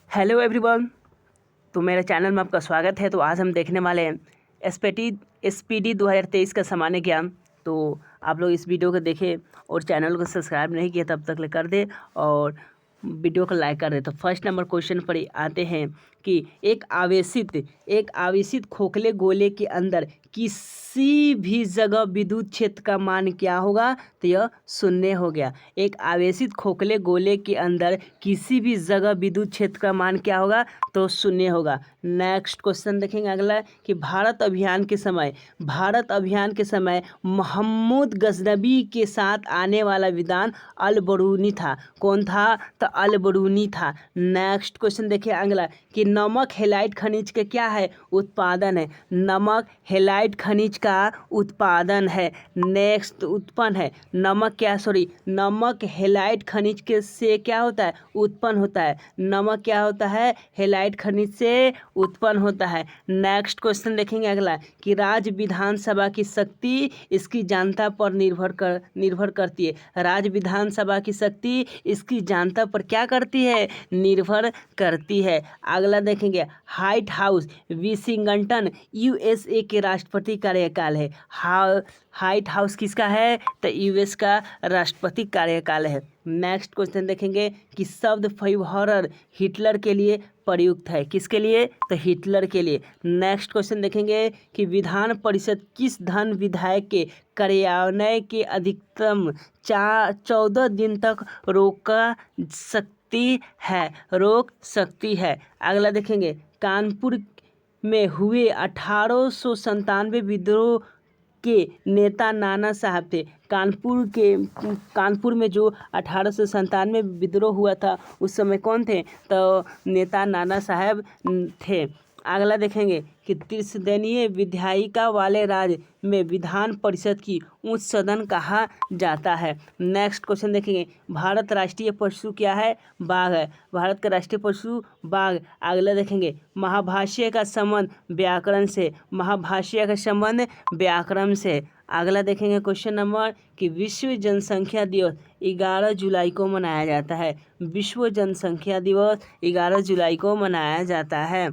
Hello everyone. तो मेरे channel में आपका स्वागत है। तो आज हम देखने वाले हैं एसपीडी 2023 का सामान्य ज्ञान। तो आप लोग इस वीडियो को देखें और चैनल को सब्सक्राइब नहीं किया तब तक कर दे और वीडियो को लाइक कर दे। तो फर्स्ट नंबर क्वेश्चन पर आते हैं कि एक आवेशित खोखले गोले के अंदर किसी भी जगह विद्युत क्षेत्र का मान क्या होगा? तो यह शून्य हो गया। एक आवेशित खोखले गोले के अंदर किसी भी जगह विद्युत क्षेत्र का मान क्या होगा? तो शून्य होगा। नेक्स्ट क्वेश्चन देखेंगे अगला कि भारत अभियान के समय महमूद गजनबी के साथ आने वाला विद्वान अल बरूनी था। कौन था? तो अल बरूनी था। नेक्स्ट क्वेश्चन देखिए अगला कि नमक हेलाइट खनिज के क्या है? उत्पादन है। नमक हेलाइट खनिज का उत्पादन है। नेक्स्ट उत्पन्न है। नमक हेलाइट खनिज के से क्या होता है? उत्पन्न होता है। नमक क्या होता है? हेलाइट खनिज से उत्पन्न होता है। नेक्स्ट क्वेश्चन देखेंगे अगला कि राज्य विधानसभा की शक्ति इसकी जनता पर निर्भर करती है। राज्य विधानसभा की शक्ति इसकी जनता पर क्या करती है? निर्भर करती है। अगला देखेंगे व्हाइट हाउस वाशिंगटन यूएसए के राष्ट्रपति कार्यकाल है। व्हाइट हाउस किसका है? तो यूएस का राष्ट्रपति कार्यकाल है। नेक्स्ट क्वेश्चन देखेंगे कि शब्द फ्यूहरर हिटलर के लिए प्रयुक्त है। किसके लिए? तो हिटलर के लिए। नेक्स्ट क्वेश्चन देखेंगे कि विधान परिषद किस धन विधायक के कार्यान्वयन के अधिकतम 14 दिन तक रोक सकती है। अगला देखेंगे कानपुर में हुए 1897 विद्रोह के नेता नाना साहब थे। कानपुर में जो 1897 विद्रोह हुआ था उस समय कौन थे? तो नेता नाना साहब थे। अगला देखेंगे कि त्रिसदनीय विधायिका वाले राज्य में विधान परिषद की उच्च सदन कहा जाता है। नेक्स्ट क्वेश्चन देखेंगे भारत राष्ट्रीय पशु क्या है? बाघ है। भारत का राष्ट्रीय पशु बाघ। अगला देखेंगे महाभाष्य का संबंध व्याकरण से। अगला देखेंगे क्वेश्चन नंबर कि विश्व जनसंख्या दिवस 11 जुलाई को मनाया जाता है। विश्व जनसंख्या दिवस 11 जुलाई को मनाया जाता है।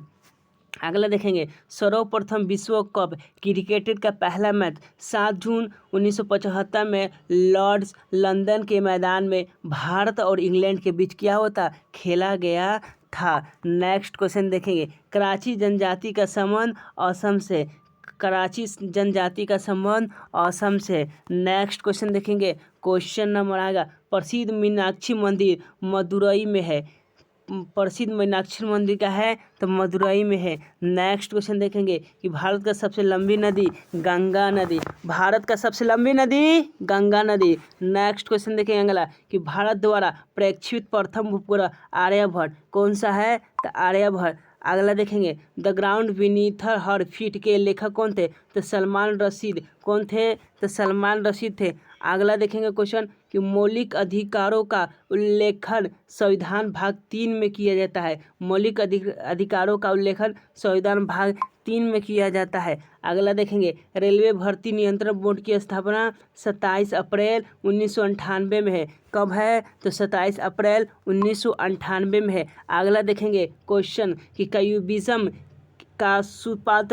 अगला देखेंगे सर्वप्रथम विश्व कप क्रिकेट का पहला मैच 7 जून 1975 में लॉर्ड्स लंदन के मैदान में भारत और इंग्लैंड के बीच क्या होता? खेला गया था। नेक्स्ट क्वेश्चन देखेंगे कराची जनजाति का संबंध असम से। नेक्स्ट क्वेश्चन देखेंगे क्वेश्चन नंबर आएगा प्रसिद्ध मीनाक्षी मंदिर मदुरई में है। प्रसिद्ध मीनाक्षी मंदिर का है तो मदुरई में है। नेक्स्ट क्वेश्चन देखेंगे कि भारत का सबसे लंबी नदी गंगा नदी। नेक्स्ट क्वेश्चन देखेंगे अगला कि भारत द्वारा प्रक्षेपित प्रथम उपग्रह आर्यभट्ट। कौन सा है? तो आर्यभट्ट। अगला देखेंगे the ground beneath her feet के लेखक कौन थे? तो सलमान रशीद। कौन थे? तो सलमान रशीद थे। अगला देखेंगे क्वेश्चन कि मौलिक अधिकारों का उल्लेखन संविधान भाग 3 में किया जाता है। मौलिक अधिकारों का उल्लेखन संविधान भाग 3 में किया जाता है। अगला देखेंगे रेलवे भर्ती नियंत्रण बोर्ड की स्थापना 27 अप्रैल 1998 में है। कब है? तो 27 अप्रैल 1998 में है। अगला देखेंगे क्वेश्चन कि क्यूबिज्म का सूत्रपात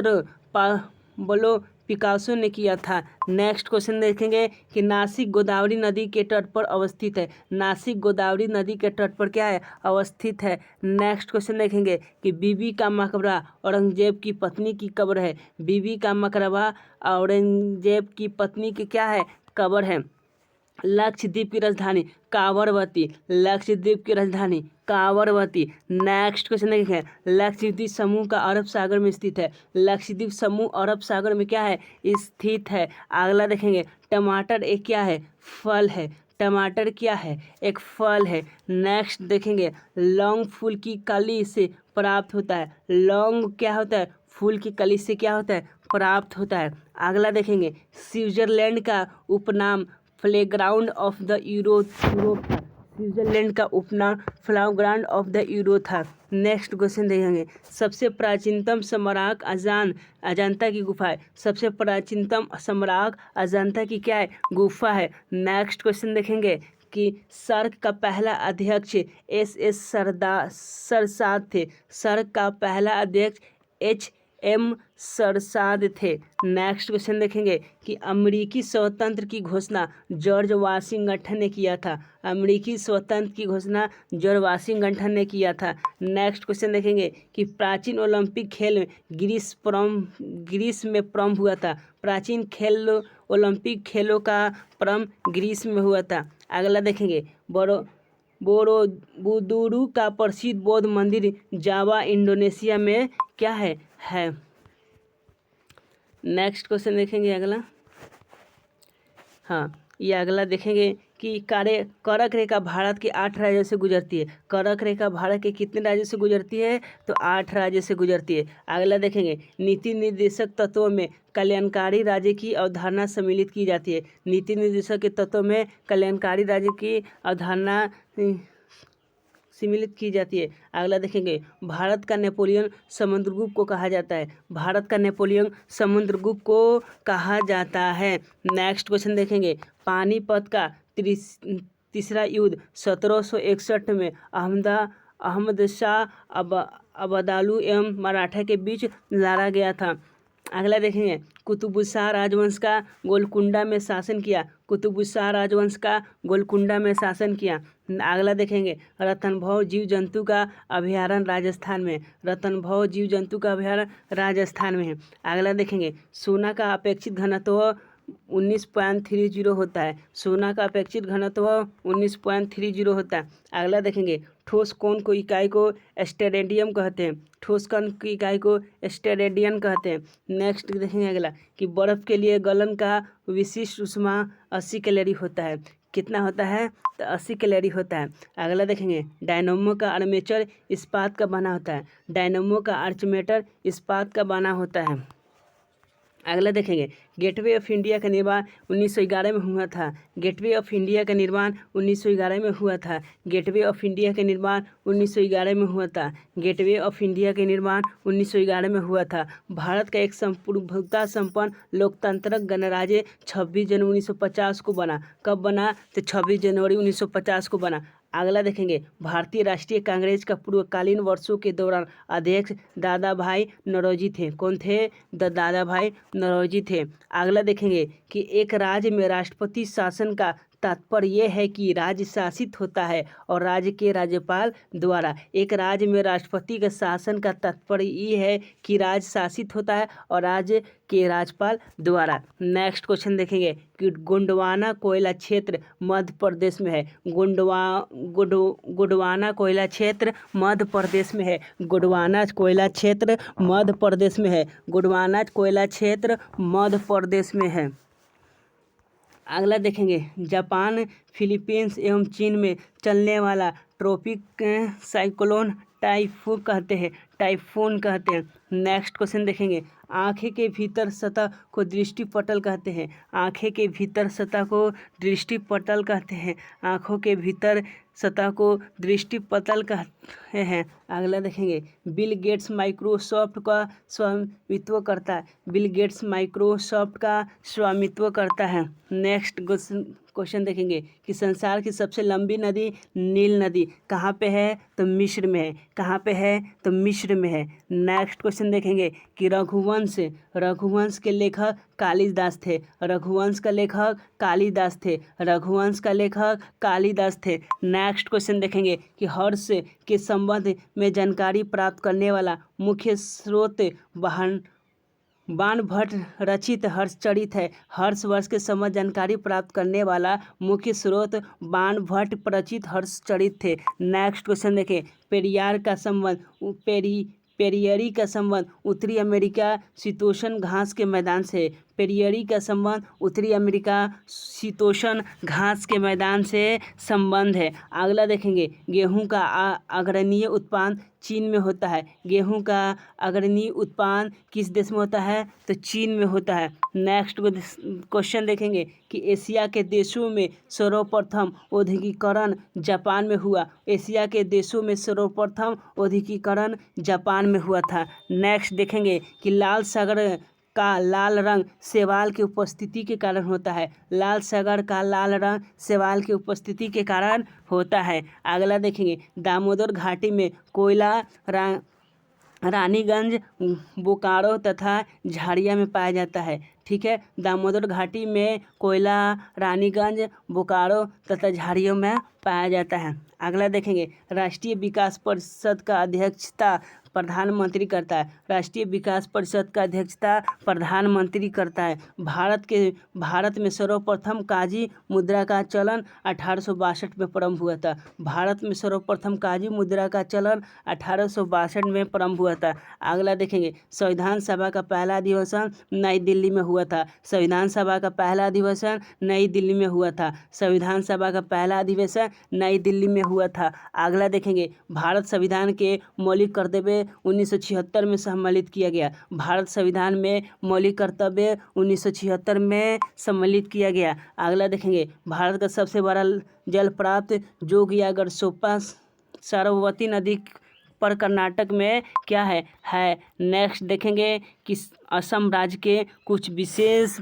पाब्लो पिकासो ने किया था। नेक्स्ट क्वेश्चन देखेंगे कि नासिक गोदावरी नदी के तट पर अवस्थित है। नासिक गोदावरी नदी के तट पर क्या है? अवस्थित है। नेक्स्ट क्वेश्चन देखेंगे कि बीबी का मकबरा औरंगजेब की पत्नी की कब्र है। बीबी का मकबरा औरंगजेब की पत्नी की क्या है? कब्र है। लक्षद्वीप की राजधानी कावरवती। नेक्स्ट क्वेश्चन देखें लक्षद्वीप समूह का अरब सागर में स्थित है। लक्षद्वीप समूह अरब सागर में क्या है? स्थित है। अगला देखेंगे टमाटर एक क्या है? फल है। टमाटर क्या है? एक फल है। नेक्स्ट देखेंगे लौंग फूल की कली से प्राप्त होता है। लौंग क्या होता है? फूल की कली से क्या होता है? प्राप्त होता है। अगला देखेंगे स्विट्जरलैंड का उपनाम प्लेग्राउंड ऑफ द यूरोप था। स्विट्जरलैंड का उपनाम प्लेग्राउंड ऑफ द यूरोप था। नेक्स्ट क्वेश्चन देखेंगे सबसे प्राचीनतम स्मारक अजंता की गुफा है। सबसे प्राचीनतम स्मारक अजंता की क्या है? गुफा है। नेक्स्ट क्वेश्चन देखेंगे कि सर्क का पहला अध्यक्ष SS सरसाद थे। सर्क का पहला अध्यक्ष HM सरसाद थे। नेक्स्ट क्वेश्चन देखेंगे कि अमेरिकी स्वतंत्र की घोषणा जॉर्ज वाशिंगटन ने किया था। अमेरिकी स्वतंत्र की घोषणा जॉर्ज वाशिंगटन ने किया था। नेक्स्ट क्वेश्चन देखेंगे कि प्राचीन ओलंपिक खेल ग्रीस में प्रारंभ हुआ था। प्राचीन खेल ओलंपिक खेलों का प्रारंभ ग्रीस में हुआ था। अगला देखेंगे बोरोबुदुरु का प्रसिद्ध बौद्ध मंदिर जावा इंडोनेशिया में क्या है। नेक्स्ट क्वेश्चन देखेंगे अगला। हाँ, ये अगला देखेंगे कि करक रेखा भारत के 8 राज्यों से गुजरती है। करक रेखा भारत के कितने राज्यों से गुजरती है, तो 8 राज्यों से गुजरती है। अगला देखेंगे नीति निर्देशक तत्वों में कल्याणकारी राज्य की अवधारणा सम्मिलित की जाती है। नीति निर्देशक के तत्वों में कल्याणकारी राज्य की अवधारणा सम्मिलित की जाती है। अगला देखेंगे भारत का नेपोलियन समुद्रगुप्त को कहा जाता है। भारत का नेपोलियन समुद्रगुप्त को कहा जाता है। नेक्स्ट क्वेश्चन देखेंगे पानीपत का तीसरा युद्ध 1761 में अहमद शाह अब्दाली एवं मराठा के बीच लड़ा गया था। अगला देखेंगे कुतुबुशाह राजवंश का गोलकुंडा में शासन किया। कुतुबुशाह राजवंश का गोलकुंडा में शासन किया। अगला देखेंगे रणथंभौर जीव जंतु का अभयारण्य राजस्थान में। रणथंभौर जीव जंतु का अभयारण्य राजस्थान में है। अगला देखेंगे सोना का अपेक्षित घनत्व 19.30 होता है। सोना का अपेक्षित घनत्व 19.30 होता है। अगला देखेंगे ठोस कोण को इकाई को स्टेरेडियम कहते हैं। ठोस कोण की इकाई को स्टेरेडियन कहते हैं। नेक्स्ट देखेंगे अगला कि बर्फ के लिए गलन का विशिष्ट ऊष्मा 80 कैलोरी होता है। कितना होता है, तो 80 कैलोरी होता है। अगला देखेंगे डायनामो का आर्मेचर इस्पात का बना होता है। डायनामो का आर्मेचर इस्पात का बना होता है। अगला देखेंगे गेटवे ऑफ इंडिया का निर्माण 1911 में हुआ था। गेटवे ऑफ इंडिया का निर्माण 1911 में हुआ था। गेटवे ऑफ इंडिया का निर्माण 1911 में हुआ था। गेटवे ऑफ इंडिया के निर्माण 1911 में हुआ था। भारत का एक संप्रभुता संपन्न लोकतांत्रिक गणराज्य 26 जनवरी 1950 को बना। कब बना, तो 26 जनवरी 1950 को बना। अगला देखेंगे भारतीय राष्ट्रीय कांग्रेस का पूर्वकालीन वर्षों के दौरान अध्यक्ष दादा भाई नौरोजी थे। कौन थे, दादा भाई नौरोजी थे। अगला देखेंगे कि एक राज्य में राष्ट्रपति शासन का तात्पर्य यह है कि राज्य शासित होता है और राज्य के राज्यपाल द्वारा। एक राज्य में राष्ट्रपति का शासन का तात्पर्य ये है कि राज्य शासित होता है और राज्य के राज्यपाल द्वारा। नेक्स्ट क्वेश्चन देखेंगे कि गोंडवाना कोयला क्षेत्र मध्य प्रदेश में है। गोंडवाना कोयला क्षेत्र मध्य प्रदेश में है। गोंडवाना कोयला क्षेत्र मध्य प्रदेश में है। गोंडवाना कोयला क्षेत्र मध्य प्रदेश में है। अगला देखेंगे जापान, फिलीपींस एवं चीन में चलने वाला ट्रॉपिक साइक्लोन टाइफून कहते हैं। नेक्स्ट क्वेश्चन देखेंगे आँखें के भीतर सतह को दृष्टिपटल कहते हैं। आँखें के भीतर सतह को दृष्टिपटल कहते हैं। आँखों के भीतर सतह को दृष्टिपटल कहते हैं। अगला देखेंगे बिल गेट्स माइक्रोसॉफ्ट का स्वामित्व करता है। बिल गेट्स माइक्रोसॉफ्ट का स्वामित्व करता है। नेक्स्ट क्वेश्चन देखेंगे कि संसार की सबसे लंबी नदी नील नदी कहाँ पे है, तो मिस्र में है। कहाँ पे है, तो मिस्र में है। नेक्स्ट क्वेश्चन देखेंगे कि रघुवंश के लेखक कालिदास थे। रघुवंश का लेखक कालिदास थे। रघुवंश का लेखक कालिदास थे। नेक्स्ट क्वेश्चन देखेंगे कि हर्ष के संबंध में जानकारी प्राप्त करने वाला मुख्य स्रोत बाणभट्ट रचित हर्षचरित है। हर्षवर्ष के संबंध जानकारी प्राप्त करने वाला मुख्य स्रोत बाणभट्ट रचित हर्षचरित थे। नेक्स्ट क्वेश्चन देखें पेरियरी का संबंध उत्तरी अमेरिका शीतोष्ण घास के मैदान से। पेरियरी का संबंध उत्तरी अमेरिका शीतोष्ण घास के मैदान से संबंध है। अगला देखेंगे गेहूं का अग्रणीय उत्पादन चीन में होता है। गेहूं का अग्रणीय उत्पादन किस देश में होता है, तो चीन में होता है। नेक्स्ट क्वेश्चन देखेंगे कि एशिया के देशों में सर्वप्रथम औद्योगिकीकरण जापान में हुआ। एशिया के देशों में सर्वप्रथम औद्योगिकीकरण जापान में हुआ था। नेक्स्ट देखेंगे कि लाल सागर का लाल रंग शैवाल की उपस्थिति के कारण होता है। लाल सागर का लाल रंग शैवाल की उपस्थिति के कारण होता है। अगला देखेंगे, दामोदर घाटी में कोयला रानीगंज, बोकारो तथा झाड़िया में पाया जाता है। ठीक है, दामोदर घाटी में कोयला रानीगंज, बोकारो तथा झाड़ियों में पाया जाता है। अगला देखेंगे, राष्ट्रीय विकास परिषद का अध्यक्षता प्रधानमंत्री करता है। राष्ट्रीय विकास परिषद का अध्यक्षता प्रधानमंत्री करता है। भारत में सर्वप्रथम काजी मुद्रा का चलन 1862 में प्रारंभ हुआ था। भारत में सर्वप्रथम काजी मुद्रा का चलन 1862 में प्रारंभ हुआ था। अगला देखेंगे, संविधान सभा का पहला अधिवेशन नई दिल्ली में हुआ था। संविधान सभा का पहला अधिवेशन नई दिल्ली में हुआ था। संविधान सभा का पहला अधिवेशन नई दिल्ली में हुआ था। अगला देखेंगे, भारत संविधान के मौलिक कर्तव्य 1976 में सम्मिलित किया गया। भारत संविधान में मौलिक कर्तव्य 1976 में सम्मिलित किया गया। अगला देखेंगे, भारत का सबसे बड़ा जल प्राप्त जोगियागढ़ सोपा सरस्वती नदी पर कर्नाटक में क्या है। नेक्स्ट देखेंगे कि असम राज्य के कुछ विशेष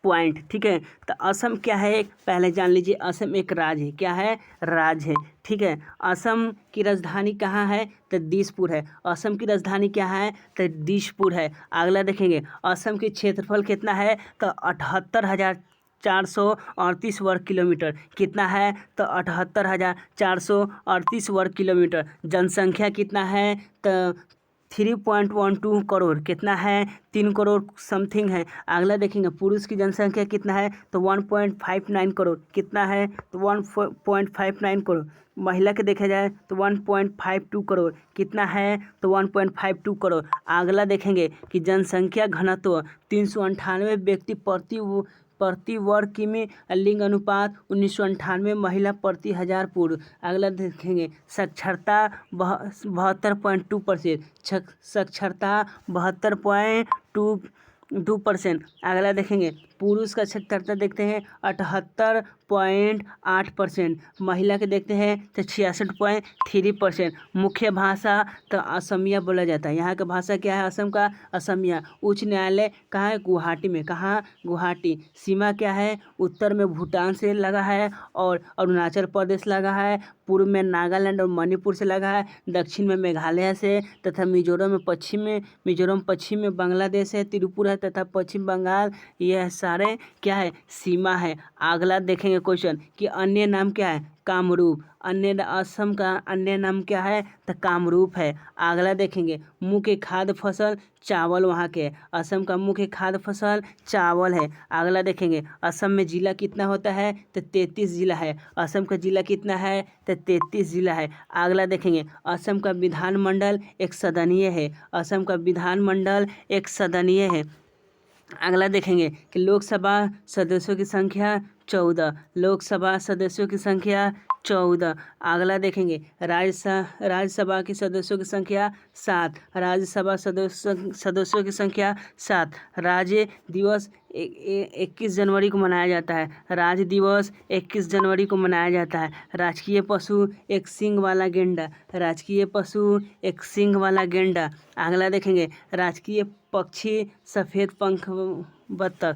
पॉइंट। ठीक है, तो असम क्या है पहले जान लीजिए। असम एक राज्य है। क्या है, राज्य है। ठीक है, असम की राजधानी कहाँ है, तो दिसपुर है। असम की राजधानी क्या है, तो दिसपुर है। अगला देखेंगे, असम की क्षेत्रफल कितना है, तो 78,438 वर्ग किलोमीटर। कितना है, तो 78,438 वर्ग किलोमीटर। जनसंख्या कितना है, तो 3.12 करोड़। कितना है, 3 करोड़ समथिंग है। अगला देखेंगे, पुरुष की जनसंख्या कितना है, तो 1.59 करोड़। कितना है, तो 1.59 करोड़। महिला के देखा जाए तो 1.52 करोड़। कितना है, तो 1.52 करोड़। अगला देखेंगे कि जनसंख्या घनत्व 398 व्यक्ति प्रति वर्ग किमी। लिंग अनुपात 1998 महिला प्रति 1000 पुरुष। अगला देखेंगे, साक्षरता 72.2%। साक्षरता 72.2%। अगला देखेंगे, पुरुष का साक्षरता देखते हैं 78.8%। महिला के देखते हैं तो 66.3%। मुख्य भाषा तो असमिया बोला जाता है। यहाँ का भाषा क्या है, असम का असमिया। उच्च न्यायालय कहाँ है, गुवाहाटी में। कहाँ, गुवाहाटी। सीमा क्या है, उत्तर में भूटान से लगा है और अरुणाचल प्रदेश लगा है। पूर्व में नागालैंड और मणिपुर से लगा है। दक्षिण में मेघालय से तथा मिजोरम पश्चिम में बांग्लादेश है, त्रिपुरा तथा पश्चिम बंगाल। यह सारे क्या है, सीमा है। अगला देखेंगे क्वेश्चन कि अन्य नाम क्या है, कामरूप। असम का अन्य नाम क्या है, तो कामरूप है। अगला देखेंगे, मुख्य खाद्य फसल चावल वहाँ के। असम का मुख्य खाद्य फसल चावल है। अगला देखेंगे, असम में जिला कितना होता है, तो 33 जिला है। असम का जिला कितना है, तो 33 जिला है। अगला देखेंगे, असम का विधानमंडल एक सदनीय है। असम का विधानमंडल एक सदनीय है। अगला देखेंगे कि लोकसभा सदस्यों की संख्या 14। लोकसभा सदस्यों की संख्या 14। अगला देखेंगे, राज्यसभा के सदस्यों की संख्या 7। राज्यसभा सदस्यों की संख्या 7। राज्य दिवस 21 जनवरी को मनाया जाता है। राज्य दिवस 21 जनवरी को मनाया जाता है। राजकीय पशु एक सींग वाला गेंडा। राजकीय पशु एक सींग वाला गेंडा। अगला देखेंगे, राजकीय पक्षी सफ़ेद पंख बत्तख।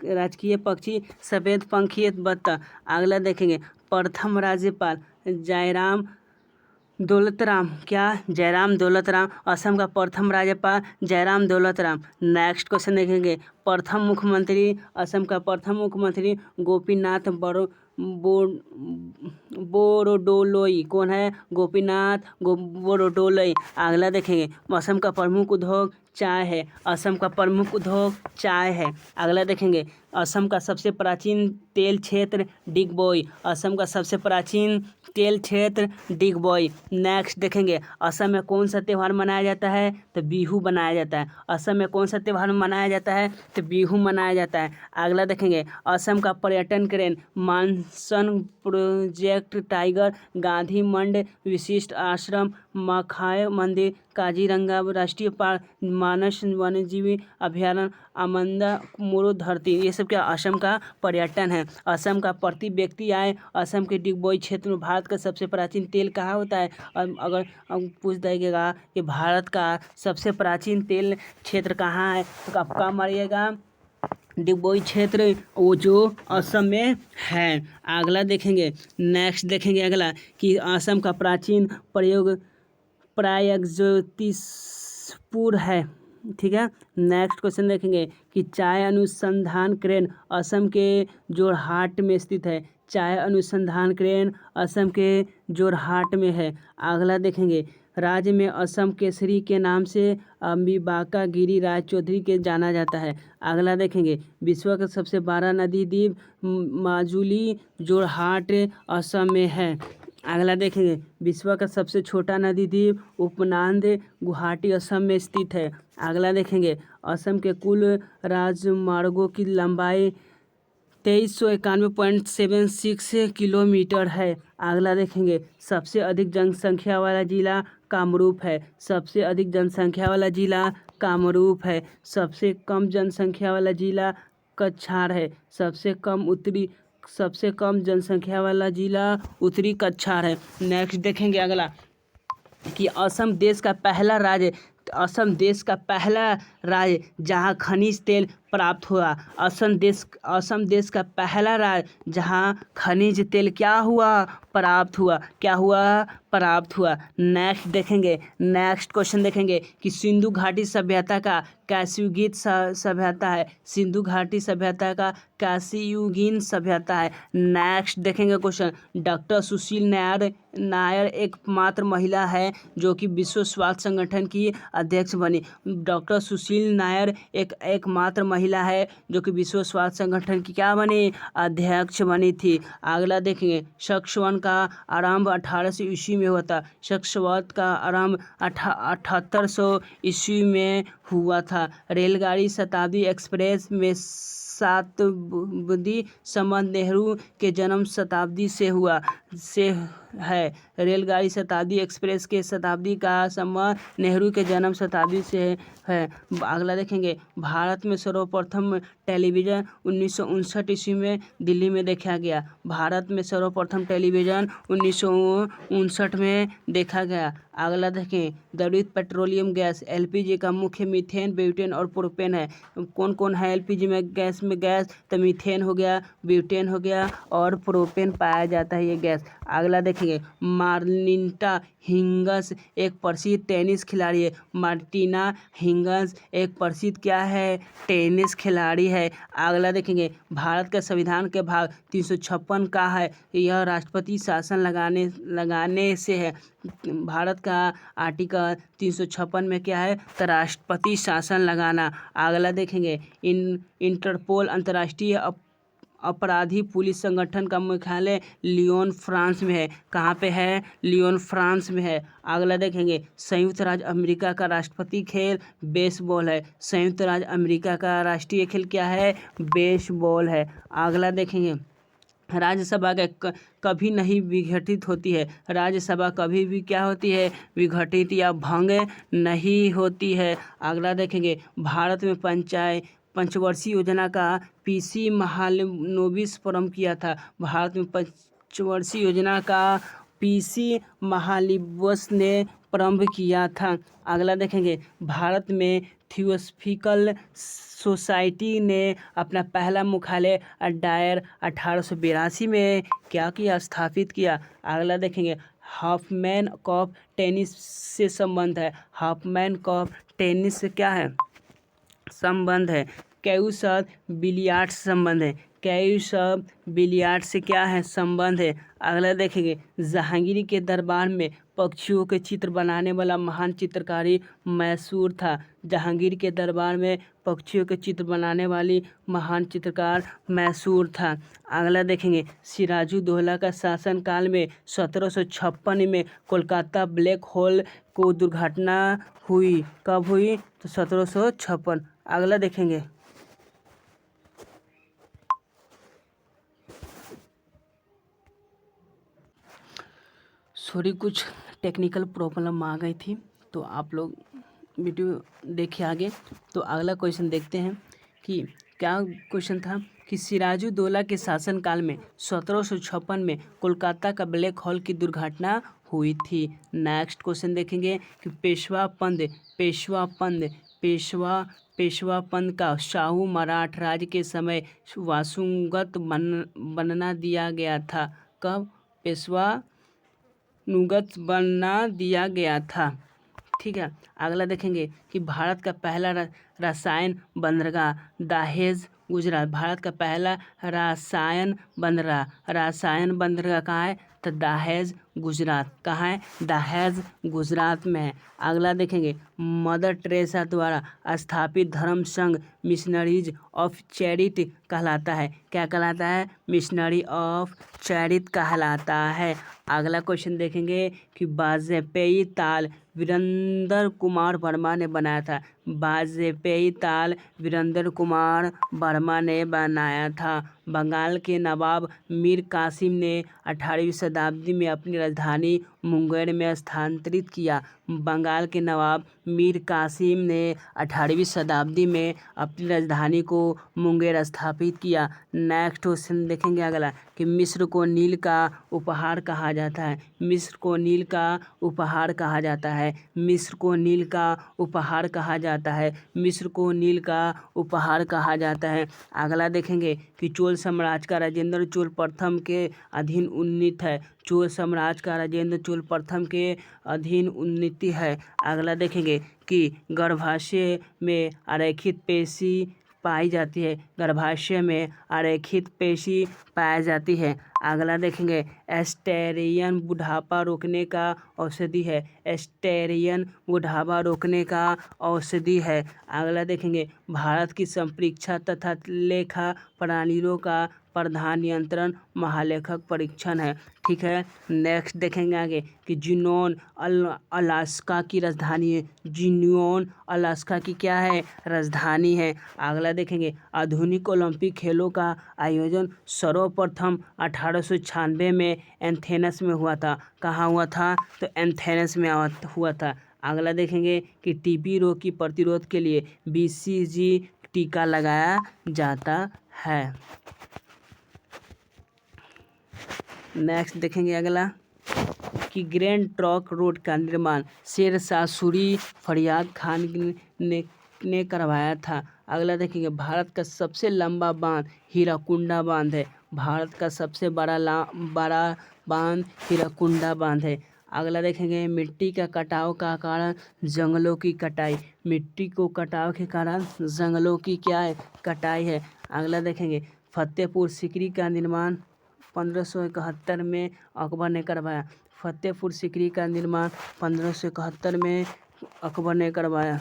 राजकीय पक्षी सफ़ेद पंखिए बत्तख। अगला देखेंगे, प्रथम राज्यपाल जयराम दौलतराम। क्या, जयराम दौलतराम। असम का प्रथम राज्यपाल जयराम दौलतराम। नेक्स्ट क्वेश्चन देखेंगे, प्रथम मुख्यमंत्री। असम का प्रथम मुख्यमंत्री गोपीनाथ बोरडोलोई। कौन है, गोपीनाथ बोरडोलोई। अगला देखेंगे, असम का प्रमुख उद्योग चाय है। असम का प्रमुख उद्योग चाय है। अगला देखेंगे, असम का सबसे प्राचीन तेल क्षेत्र डिगबोई। असम का सबसे प्राचीन तेल क्षेत्र डिगबोई। नेक्स्ट देखेंगे, असम में कौन सा त्यौहार मनाया जाता है, तो बिहू मनाया जाता है। असम में कौन सा त्यौहार मनाया जाता है, तो बिहू मनाया जाता है। अगला देखेंगे, असम का पर्यटन केंद्र मानसन प्रोजेक्ट टाइगर गांधी मंड विशिष्ट आश्रम मखाय मंदिर, काजीरंगा राष्ट्रीय पार्क, मानस वन्यजीवी अभयारण्य, अमंदा धरती, ये सब क्या असम का पर्यटन है। असम का प्रति व्यक्ति आय, असम के डिगबोई क्षेत्र में भारत का सबसे प्राचीन तेल कहाँ होता है। अगर पूछ देगा कि भारत का सबसे प्राचीन तेल क्षेत्र कहाँ है तो आपका मारिएगा डिगबोई क्षेत्र, वो जो असम में है। अगला देखेंगे, नेक्स्ट देखेंगे अगला कि असम का प्राचीन प्रयोग प्रागज्योतिषपुर है। ठीक है। नेक्स्ट क्वेश्चन देखेंगे कि चाय अनुसंधान केंद्र असम के जोरहाट में स्थित है। चाय अनुसंधान केंद्र असम के जोरहाट में है। अगला देखेंगे, राज्य में असम केसरी के नाम से अम्बिबाका गिरी राय चौधरी के जाना जाता है। अगला देखेंगे, विश्व का सबसे बड़ा नदी द्वीप माजुली जोरहाट असम में है। अगला देखेंगे, विश्व का सबसे छोटा नदी द्वीप उपनांद गुवाहाटी असम में स्थित है। अगला देखेंगे, असम के कुल राजमार्गों की लंबाई 2391.76 किलोमीटर है। अगला देखेंगे, सबसे अधिक जनसंख्या वाला जिला कामरूप है। सबसे अधिक जनसंख्या वाला जिला कामरूप है। सबसे कम जनसंख्या वाला जिला कछार है। सबसे कम जनसंख्या वाला जिला उत्तरी कछार है। नेक्स्ट देखेंगे अगला कि असम देश का पहला राज्य जहां खनिज तेल प्राप्त हुआ। असम देश का पहला राज्य जहां खनिज तेल प्राप्त हुआ। नेक्स्ट देखेंगे, नेक्स्ट क्वेश्चन देखेंगे कि सिंधु घाटी सभ्यता का कैसयुगीन सभ्यता है। सिंधु घाटी सभ्यता का कैसयुगीन सभ्यता है। नेक्स्ट देखेंगे क्वेश्चन, डॉक्टर सुशील नायर एकमात्र महिला है जो कि विश्व स्वास्थ्य संगठन की अध्यक्ष बनी। डॉक्टर सुशील नायर एकमात्र महिला है जो कि विश्व स्वास्थ्य संगठन की क्या बनी, अध्यक्ष बनी थी। अगला देखेंगे, शक का आरंभ 1800 ईस्वी में हुआ था। शक का आरंभ 7800 ईस्वी में हुआ था। रेलगाड़ी शताब्दी एक्सप्रेस में शताब्दी संबंध नेहरू के जन्म शताब्दी से है। रेलगाड़ी शताब्दी एक्सप्रेस के शताब्दी का संबंध नेहरू के जन्म शताब्दी से है। अगला देखेंगे, भारत में सर्वप्रथम टेलीविज़न 1959 ईस्वी में दिल्ली में देखा गया। भारत में सर्वप्रथम टेलीविज़न 1959 में देखा गया। अगला देखें, द्रवित पेट्रोलियम गैस एलपीजी का मुख्य मीथेन, ब्यूटेन और प्रोपेन है। कौन कौन है एलपीजी में गैस तो मीथेन हो गया, ब्यूटेन हो गया और प्रोपेन पाया जाता है ये गैस। अगला देखेंगे, मार्टिना हिंगस एक प्रसिद्ध टेनिस खिलाड़ी है। मार्टिना हिंगस एक प्रसिद्ध क्या है, टेनिस खिलाड़ी है। अगला देखेंगे, भारत का संविधान के भाग 356 का है। यह राष्ट्रपति शासन लगाने से है। भारत का आर्टिकल 356 में क्या है, तो राष्ट्रपति शासन लगाना। अगला देखेंगे, इंटरपोल अंतर्राष्ट्रीय अपराधी पुलिस संगठन का मुख्यालय लियोन फ्रांस में है। कहाँ पे है, लियोन फ्रांस में है। अगला देखेंगे, संयुक्त राज्य अमेरिका का राष्ट्रपति खेल बेसबॉल है। संयुक्त राज्य अमेरिका का राष्ट्रीय खेल क्या है, बेसबॉल है। अगला देखेंगे, राज्यसभा कभी नहीं विघटित होती है। राज्यसभा कभी भी क्या होती है, विघटित या भंग नहीं होती है। अगला देखेंगे, भारत में पंचवर्षीय योजना का पीसी महालनोबिस प्रारंभ किया था। भारत में पंचवर्षीय योजना का पीसी महालनोबिस ने प्रारंभ किया था। अगला देखेंगे, भारत में थियोसॉफिकल सोसाइटी ने अपना पहला मुख्यालय डायर 1882 में क्या किया, स्थापित किया। अगला देखेंगे, हाफमैन कप टेनिस से संबंध है। हाफमैन कप टेनिस से क्या है, संबंध है। कैयुसत बिलियर्ड्स संबंध है। कैयुसत बिलियर्ड्स से क्या है, संबंध है। अगला देखेंगे, जहांगीर के दरबार में पक्षियों के चित्र बनाने वाला महान चित्रकारी मैसूर था। जहांगीर के दरबार में पक्षियों के चित्र बनाने वाली महान चित्रकार मैसूर था। अगला देखेंगे, सिराजुद्दौला का शासनकाल में 1756 में कोलकाता ब्लैक होल को दुर्घटना हुई। कब हुई, तो 1756। अगला देखेंगे, सॉरी कुछ टेक्निकल प्रॉब्लम आ गई थी, तो आप लोग वीडियो देखिए आगे। तो अगला क्वेश्चन देखते हैं कि क्या क्वेश्चन था कि सिराजुद्दौला के शासनकाल में 1756 में कोलकाता का ब्लैक होल की दुर्घटना हुई थी। नेक्स्ट क्वेश्चन देखेंगे कि पेशवापंद का शाहू मराठ राज्य के समय वासुगत बनना दिया गया था। कब पेशवानुगत बना दिया गया था। ठीक है, अगला देखेंगे कि भारत का पहला रसायन बंदरगाह दहेज गुजरात। भारत का पहला रसायन बंदरगाह कहाँ है? तो दहेज गुजरात। कहाँ है? दहेज गुजरात में है। अगला देखेंगे मदर टेरेसा द्वारा स्थापित धर्म संघ मिशनरीज ऑफ चैरिटी कहलाता है। क्या कहलाता है? मिशनरी ऑफ चैरिटी कहलाता है। अगला क्वेश्चन देखेंगे कि वाजपेयी ताल वीरेंद्र कुमार वर्मा ने बनाया था। वाजपेयी ताल वीरेंद्र कुमार वर्मा ने बनाया था। बंगाल के नवाब मीर कासिम ने 18वीं शताब्दी में अपनी राजधानी मुंगेर में स्थानांतरित किया। बंगाल के नवाब मीर कासिम ने 18वीं शताब्दी में अपनी राजधानी को मुंगेर स्थापित किया। नेक्स्ट क्वेश्चन देखेंगे अगला कि मिस्र को नील का उपहार कहा जाता है। मिस्र को नील का उपहार कहा जाता है। मिस्र को नील का उपहार कहा जाता है। मिस्र को नील का उपहार कहा जाता है। अगला देखेंगे कि चोल साम्राज्य का राजेंद्र चोल प्रथम के अधीन उन्नीत है। चोल साम्राज्य का राजेंद्र चोल प्रथम के अधीन उन्नति है। अगला देखेंगे कि गर्भाशय में अरेखित पेशी पाई जाती है। गर्भाशय में अरेखित पेशी पाई जाती है। अगला देखेंगे एस्टेरियन बुढ़ापा रोकने का औषधि है। एस्टेरियन बुढ़ापा रोकने का औषधि है। अगला देखेंगे भारत की संपरीक्षा तथा लेखा प्रणालियों का प्रधान नियंत्रण महालेखक परीक्षण है। ठीक है, नेक्स्ट देखेंगे आगे कि जुनोन अलास्का की राजधानी है। जुनोन अलास्का की क्या है? राजधानी है। अगला देखेंगे आधुनिक ओलंपिक खेलों का आयोजन सर्वप्रथम 1896 में एथेंस में हुआ था। कहाँ हुआ था? तो एथेंस में हुआ था। अगला देखेंगे कि टीबी रोग की प्रतिरोध के लिए BCG टीका लगाया जाता है। नेक्स्ट देखेंगे अगला कि ग्रैंड ट्रंक रोड का निर्माण शेरशाह सूरी फरियाद खान ने करवाया था। अगला देखेंगे भारत का सबसे लंबा बांध हीराकुंडा बांध है। भारत का सबसे बड़ा बांध हीराकुंडा बांध है। अगला देखेंगे मिट्टी का कटाव का कारण जंगलों की कटाई। मिट्टी को कटाव के कारण जंगलों की क्या है? कटाई है। अगला देखेंगे फतेहपुर सीकरी का निर्माण 1571 में अकबर ने करवाया। फतेहपुर सीकरी का निर्माण 1571 में अकबर ने करवाया।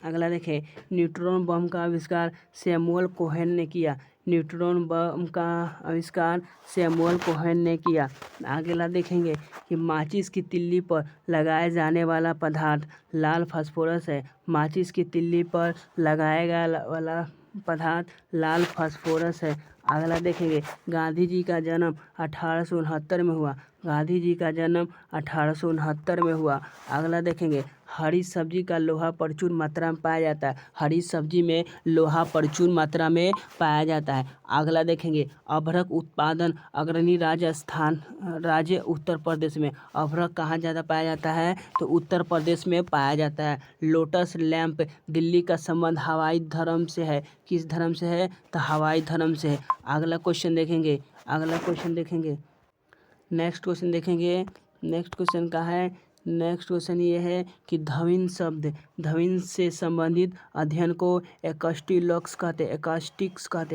अगला देखें न्यूट्रॉन बम का आविष्कार सैमुअल कोहेन ने किया। न्यूट्रॉन बम का आविष्कार सैमुअल कोहेन ने किया। अगला देखेंगे कि माचिस की तिल्ली पर लगाए जाने वाला पदार्थ लाल फास्फोरस है। माचिस की तिल्ली पर लगाया वाला पदार्थ लाल फास्फोरस है। अगला देखेंगे गांधी जी का जन्म 1869 में हुआ। गांधी जी का जन्म 1869 में हुआ। अगला देखेंगे हरी सब्जी का लोहा प्रचुर मात्रा में पाया जाता है। हरी सब्जी में लोहा प्रचुर मात्रा में पाया जाता है। अगला देखेंगे अभ्रक उत्पादन अग्रणी राज्य उत्तर प्रदेश में। अभ्रक कहाँ ज़्यादा पाया जाता है? तो उत्तर प्रदेश में पाया जाता है। लोटस लैंप दिल्ली का संबंध हवाई धर्म से है। किस धर्म से है? तो हवाई धर्म से है। अगला क्वेश्चन देखेंगे नेक्स्ट क्वेश्चन का है। नेक्स्ट क्वेश्चन ये है कि ध्वनि से संबंधित अध्ययन को एक्स्टिक्स कहते।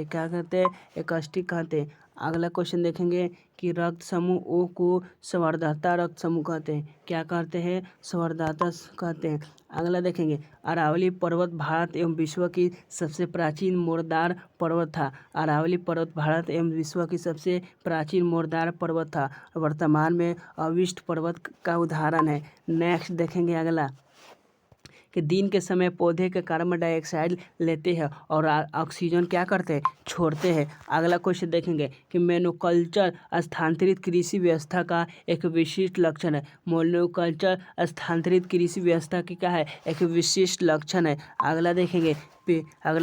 क्या कहते हैं? एक्स्टिक कहते। अगला क्वेश्चन देखेंगे कि रक्त समूह ओ को संवर्धता रक्त समूह कहते हैं। क्या कहते हैं? संवर्धता कहते हैं। अगला देखेंगे अरावली पर्वत भारत एवं विश्व की सबसे प्राचीन मोरदार पर्वत था। अरावली पर्वत भारत एवं विश्व की सबसे प्राचीन मोरदार पर्वत था। वर्तमान में अविष्ट पर्वत का उदाहरण है। नेक्स्ट देखेंगे अगला कि दिन के समय पौधे के कार्बन डाइऑक्साइड लेते हैं और ऑक्सीजन क्या करते हैं, छोड़ते हैं। अगला क्वेश्चन देखेंगे कि मोनोकल्चर स्थानांतरित कृषि व्यवस्था का एक विशिष्ट लक्षण है। मोनोकल्चर स्थानांतरित कृषि व्यवस्था की क्या है, एक विशिष्ट लक्षण है। अगला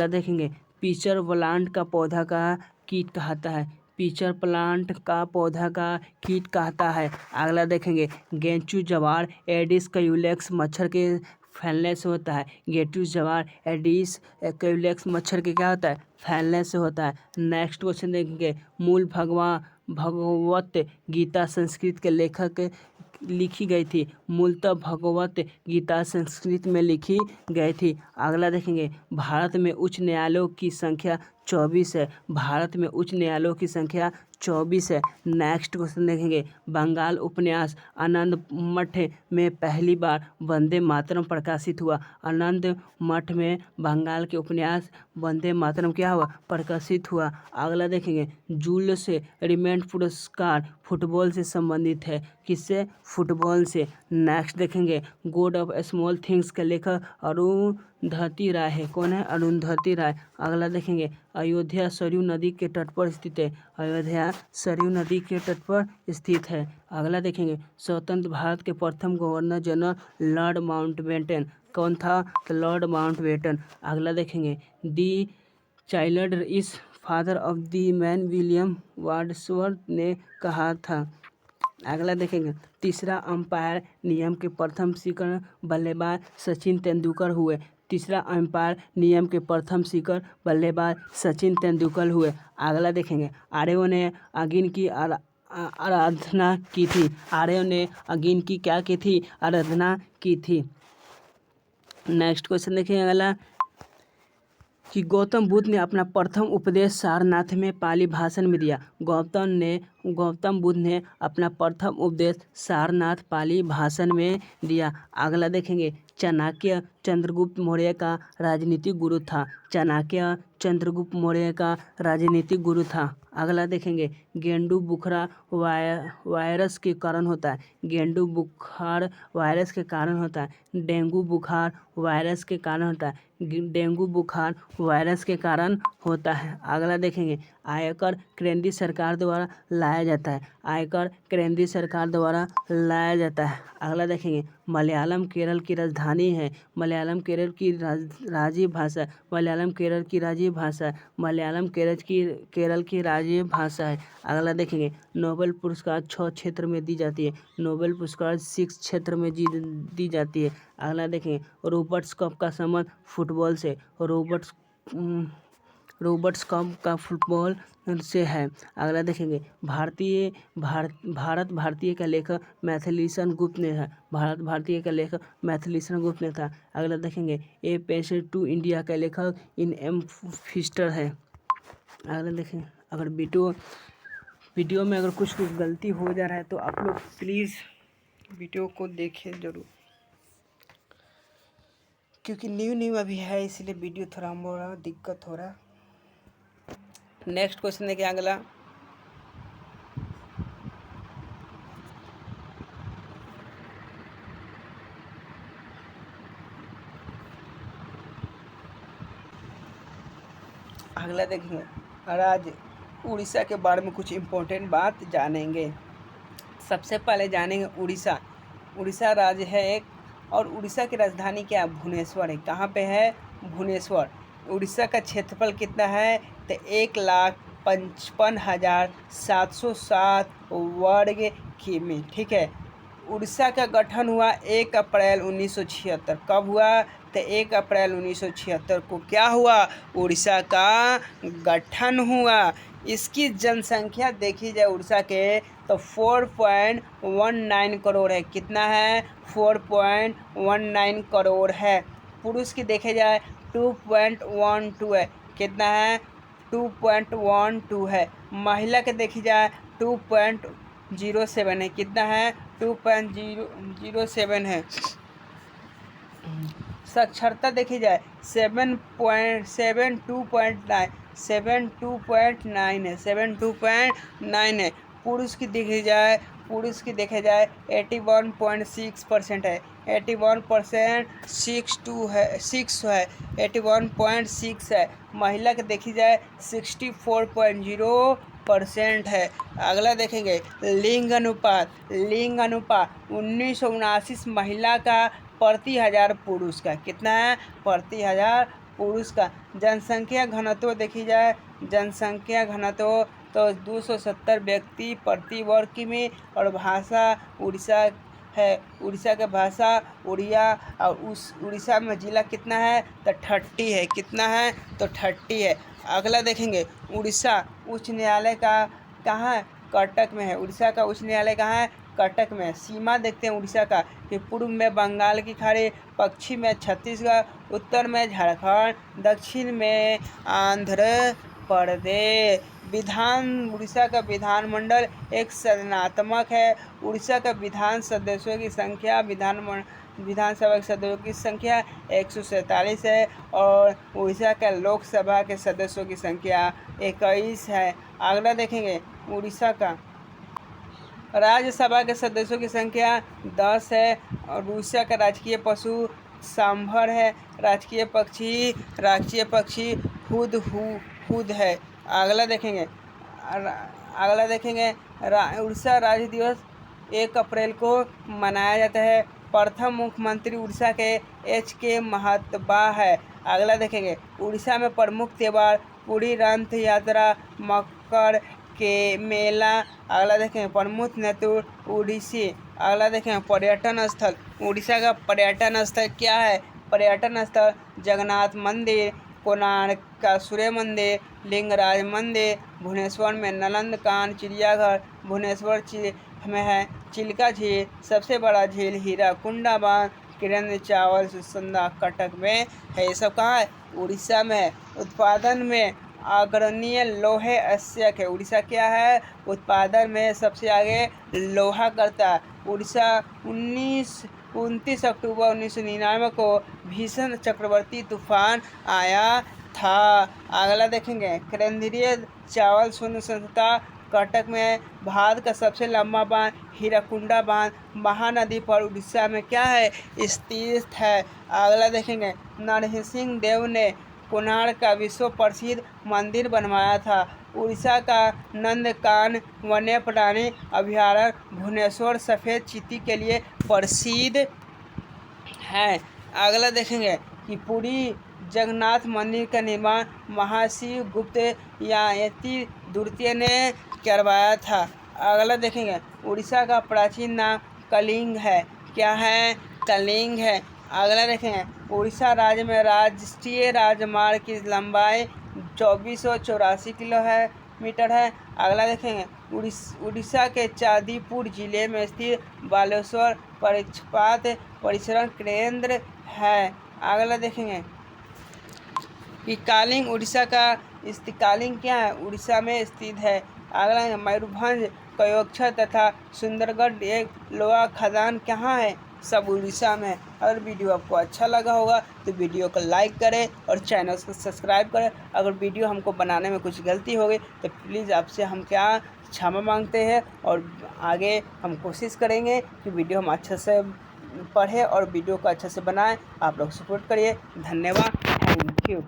देखेंगे पिचर प्लांट का पौधा का कीट कहता है। पिचर प्लांट का पौधा का कीट कहता है। अगला देखेंगे गेंचू जवार एडिस क्यूलेक्स मच्छर के फैलने से होता है। गेंचू जवार एडिस क्यूलेक्स मच्छर के क्या होता है, फैलने से होता है। नेक्स्ट क्वेश्चन देखेंगे मूल भगवत गीता संस्कृत के लेखक लिखी गई थी। मूलतः भगवत गीता संस्कृत में लिखी गई थी। अगला देखेंगे भारत में उच्च न्यायालयों की संख्या 24 है। भारत में उच्च न्यायालयों की संख्या 24 है। नेक्स्ट क्वेश्चन देखेंगे बंगाल उपन्यास आनंद मठ में पहली बार वंदे मातरम प्रकाशित हुआ। आनंद मठ में बंगाल के उपन्यास वंदे मातरम क्या हुआ, प्रकाशित हुआ। अगला देखेंगे जूल्स रिमेंड पुरस्कार फुटबॉल से संबंधित है। किससे, फुटबॉल से। नेक्स्ट देखेंगे गॉड ऑफ स्मॉल थिंग्स के लेखक अरुंधति राय है। कौन है, अरुंधति राय। अगला देखेंगे अयोध्या सरयू नदी के तट पर स्थित है। अयोध्या सरयू नदी के तट पर स्थित है। अगला देखेंगे स्वतंत्र भारत के प्रथम गवर्नर जनरल लॉर्ड माउंटबेटन कौन था, तो लॉर्ड माउंटबेटन। अगला देखेंगे दी child is father of the man William Wordsworth ने कहा था। अगला देखेंगे तीसरा अंपायर नियम के प्रथम शिखर बल्लेबाज सचिन तेंदुलकर हुए। तीसरा अंपायर नियम के प्रथम शिखर बल्लेबाज सचिन तेंदुलकर हुए। अगला देखेंगे आर्यों ने अग्नि की आराधना की थी। आर्यों ने अग्नि की क्या की थी, आराधना की थी। नेक्स्ट क्वेश्चन देखिए अगला कि गौतम बुद्ध ने अपना प्रथम उपदेश सारनाथ में पाली भाषण में दिया। गौतम बुद्ध ने अपना प्रथम उपदेश सारनाथ पाली भाषण में दिया। अगला देखेंगे चाणक्य चंद्रगुप्त मौर्य का राजनीतिक गुरु था। चाणक्य चंद्रगुप्त मौर्य का राजनीतिक गुरु था। अगला देखेंगे गेंडू बुखार वायरस के कारण होता है। गेंडू बुखार वायरस के कारण होता है। डेंगू बुखार वायरस के कारण होता है। डेंगू बुखार वायरस के कारण होता है। अगला देखेंगे आयकर केंद्रीय सरकार द्वारा लाया जाता है। आयकर केंद्रीय सरकार द्वारा लाया जाता है। अगला देखेंगे मलयालम केरल की राजधानी है। मलयालम केरल की राज्य भाषा। मलयालम केरल की राज्य भाषा। मलयालम केरल की राज्य भाषा है। अगला देखेंगे नोबेल पुरस्कार 6 क्षेत्र में दी जाती है। नोबेल पुरस्कार 6 क्षेत्र में दी जाती है। अगला देखेंगे रॉबर्ट्स कप का संबंध फुटबॉल से। रॉबर्ट्स कप का फुटबॉल से है। अगला देखेंगे भारतीय का लेखक मैथिलीशन गुप्त ने है। भारतीय का लेखक मैथिलीशन गुप्त ने था। अगला देखेंगे ए पैसेज टू इंडिया का लेखक इन एम फिस्टर है। अगला देखें अगर वीडियो में अगर कुछ गलती हो जा रहा है तो आप लोग प्लीज़ वीडियो को देखें ज़रूर, क्योंकि न्यू अभी है इसलिए वीडियो थोड़ा मोड़ा दिक्कत हो रहा। नेक्स्ट क्वेश्चन देखिए अगला देखेंगे और आज उड़ीसा के बारे में कुछ इम्पोर्टेंट बात जानेंगे। सबसे पहले जानेंगे उड़ीसा राज्य है एक, और उड़ीसा की राजधानी क्या है, भुवनेश्वर है। कहाँ पे है, भुवनेश्वर। उड़ीसा का क्षेत्रफल कितना है, तो 1,55,707 वर्ग किमी। ठीक है। उड़ीसा का गठन हुआ 1 अप्रैल 1976। कब हुआ, तो 1 अप्रैल 1976 को क्या हुआ, उड़ीसा का गठन हुआ। इसकी जनसंख्या देखी जाए उड़ीसा के तो 4.19 करोड़ है। कितना है, 4.19 करोड़ है। पुरुष की देखे जाए 2.12 है। कितना है, 2.12 है। महिला के देखी जाए 2.07 है। कितना है, 2.07 है। साक्षरता देखी जाए 72.9 है। 72.9 है। पुरुष की देखी जाए पुरुष की देखे जाए 81.6% है, 81% 6 है, 81.6 है। महिला की देखी जाए 64.0% है। अगला देखेंगे लिंग अनुपात। 1979 महिला का प्रति 1000 पुरुष का कितना है, प्रति 1000 पुरुष का। जनसंख्या घनत्व देखी जाए, जनसंख्या घनत्व तो 270 व्यक्ति प्रति वर्ग किमी। और भाषा उड़ीसा है, उड़ीसा के भाषा उड़िया। और उस उड़ीसा में जिला कितना है तो 30 है, कितना है तो 30 है। अगला देखेंगे उड़ीसा उच्च न्यायालय का कहाँ है, कटक में है। उड़ीसा का उच्च न्यायालय कहाँ है, कटक में। सीमा देखते हैं उड़ीसा का कि पूर्व में बंगाल की खाड़ी, पश्चिम में छत्तीसगढ़, उत्तर में झारखंड, दक्षिण में आंध्र प्रदेश। उड़ीसा का विधानमंडल एक संरचनात्मक है। उड़ीसा का विधान सदस्यों की संख्या विधानसभा के सदस्यों की संख्या 147 है। और उड़ीसा के लोकसभा के सदस्यों की संख्या 21 है। अगला देखेंगे उड़ीसा का राज्यसभा के सदस्यों की संख्या 10 है। और उड़ीसा का राजकीय पशु सांभर है। राजकीय पक्षी हुद है। अगला देखेंगे उड़ीसा राज्य दिवस 1 अप्रैल को मनाया जाता है। प्रथम मुख्यमंत्री उड़ीसा के H.K. महात्बा है। अगला देखेंगे उड़ीसा में प्रमुख त्यौहार पुरी रथ यात्रा, मकर के मेला। अगला देखेंगे प्रमुख नेतृत्व उड़ीसी। अगला देखेंगे पर्यटन स्थल। उड़ीसा का पर्यटन स्थल क्या है, पर्यटन स्थल जगन्नाथ मंदिर, कोणार्क का सूर्य मंदिर, लिंगराज मंदिर, भुवनेश्वर में नलंद कान चिड़ियाघर, भुवनेश्वर में है चिल्का झील, सबसे बड़ा झील हीराकुंडा बांध, किरण चावल सुसंदा कटक में है। ये सब कहाँ है, उड़ीसा में है। उत्पादन में अग्रणीय लोहे अस्यक है। उड़ीसा क्या है, उत्पादन में सबसे आगे लोहा करता है। उड़ीसा 29 अक्टूबर 1999 को भीषण चक्रवाती तूफान आया था। अगला देखेंगे केंद्रीय चावल शून्य संस्था कटक में। भारत का सबसे लंबा बांध हीराकुंडा बांध महानदी पर उड़ीसा में क्या है, स्थित है। अगला देखेंगे नरसिंह सिंह देव ने कोणार्क का विश्व प्रसिद्ध मंदिर बनवाया था। उड़ीसा का नंदकान वन्य प्राणी अभयारण्य भुवनेश्वर सफ़ेद चीती के लिए प्रसिद्ध है। अगला देखेंगे कि पुरी जगन्नाथ मंदिर का निर्माण महाशिव गुप्त यायति द्वितीय ने करवाया था। अगला देखेंगे उड़ीसा का प्राचीन नाम कलिंग है, क्या है, कलिंग है। अगला देखेंगे उड़ीसा राज्य में राष्ट्रीय राजमार्ग की लंबाई 2484 किलोमीटर है। अगला देखेंगे उड़ीसा के चांदीपुर जिले में स्थित बालेश्वर पक्षपात परिसरण केंद्र है। अगला देखेंगे कि कालिंग उड़ीसा का कालिंग क्या है, उड़ीसा में स्थित है। अगला मयूरभंज कयोक्षा तथा सुंदरगढ़ एक लोहा खदान कहाँ है, सब उड़ीसा में। अगर वीडियो आपको अच्छा लगा होगा तो वीडियो को लाइक करें और चैनल को सब्सक्राइब करें। अगर वीडियो हमको बनाने में कुछ गलती हो गई तो प्लीज़ आपसे हम क्षमा मांगते हैं। और आगे हम कोशिश करेंगे कि वीडियो हम अच्छे से पढ़ें और वीडियो को अच्छे से बनाएं। आप लोग सपोर्ट करिए। धन्यवाद, थैंक यू।